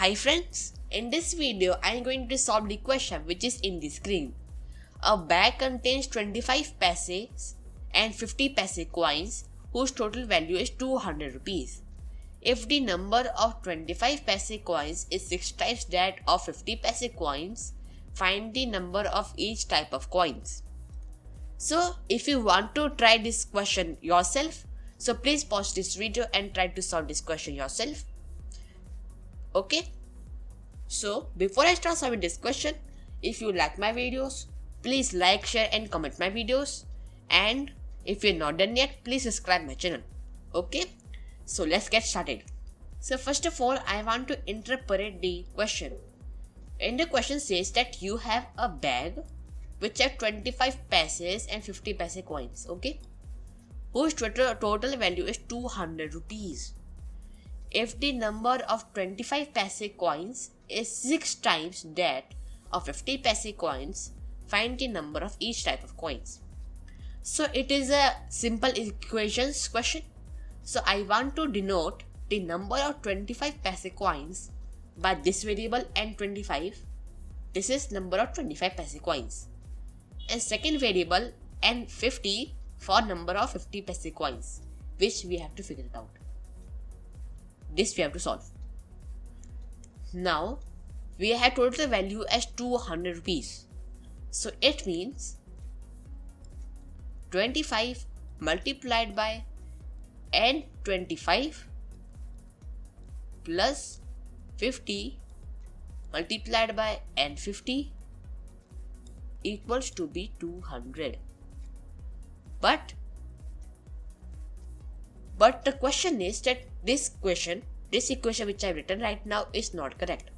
Hi friends, in this video I am going to solve the question which is in the screen. A bag contains 25 paise and 50 paise coins whose total value is 200 rupees. If the number of 25 paise coins is 6 times that of 50 paise coins, find the number of each type of coins. So if you want to try this question yourself, so please pause this video and try to solve this question yourself. Okay, so before I start solving this question, if you like my videos, please like, share and comment my videos, and if you're not done yet, please subscribe my channel. Okay, so let's get started. So first of all, I want to interpret the question. And the question says that you have a bag which have 25 paise and 50 paise coins, okay, whose total value is 200 rupees. If the number of 25 paise coins is 6 times that of 50 paise coins, find the number of each type of coins. So it is a simple equations question. So I want to denote the number of 25 paise coins by this variable n25. This is number of 25 paise coins. And second variable n50 for number of 50 paise coins, which we have to figure it out. This we have to solve. Now we have total value as 200 rupees. So it means 25 multiplied by n25 plus 50 multiplied by n50 equals to be 200. But the question is that this equation which I have written right now is not correct.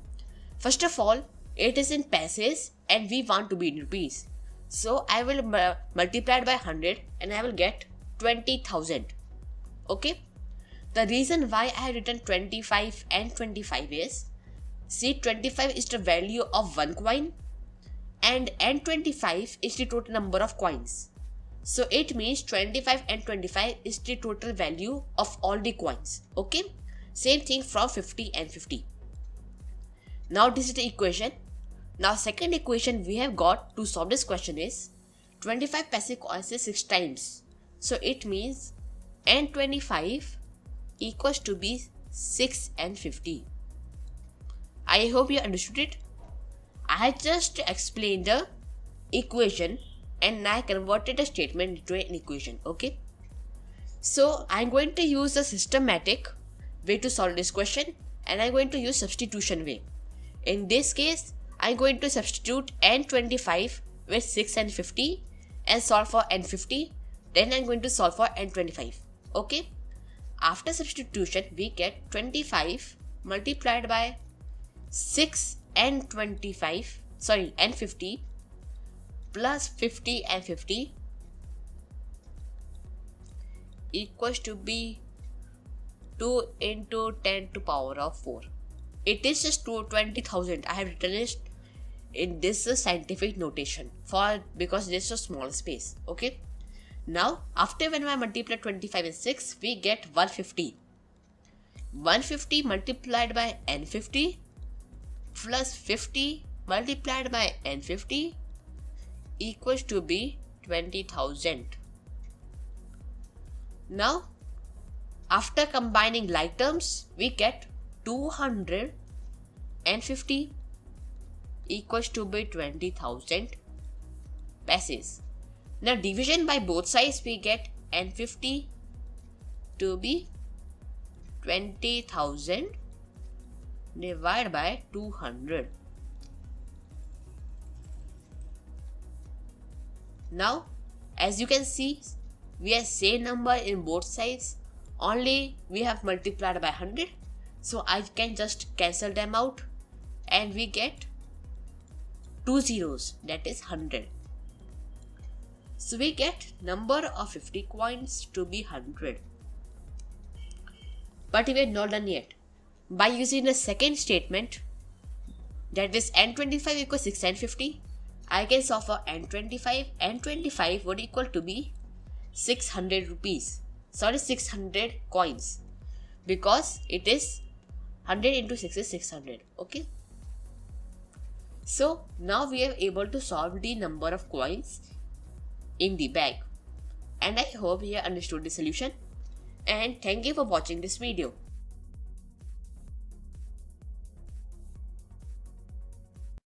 First of all, it is in paise and we want to be in rupees. So I will multiply it by 100 and I will get 20,000. Okay. The reason why I have written 25 and 25 is, see, 25 is the value of one coin and n25 is the total number of coins. So it means 25 and 25 is the total value of all the coins. Okay. Same thing from 50 and 50. Now this is the equation. Now second equation we have got to solve this question is 25 paise coins is 6 times. So it means n25 equals to be 6 and 50. I hope you understood it. I just explained the equation and I converted a statement into an equation. Okay. So I'm going to use a systematic way to solve this question and I'm going to use substitution way. In this case, I'm going to substitute n25 with 6 and 50 and solve for n50. Then I'm going to solve for n25. Okay. After substitution, we get 25 multiplied by 6 and 25, and 50 plus 50 and 50 equals to be 2 into 10 to power of 4. It is just 20,000. I have written it in this scientific notation because this is a small space. Okay. Now after when I multiply 25 and 6, we get 150. 150 multiplied by n50 plus 50 multiplied by n50 equals to be 20,000. Now after combining like terms, we get 250 equals to be 20,000 paise. Now division by both sides, we get n50 to be 20,000 divided by 200. Now as you can see, we have same number in both sides, only we have multiplied by 100. So I can just cancel them out and we get 2 zeros, that is 100. So we get number of 50 coins to be 100. But we are not done yet. By using the second statement, that is n25 equals 6 and 50, I can solve for n25. n25 would equal to be 600 rupees. 600 coins, because it is 100 into 6 is 600. Okay. So now we are able to solve the number of coins in the bag. And I hope you have understood the solution. And thank you for watching this video.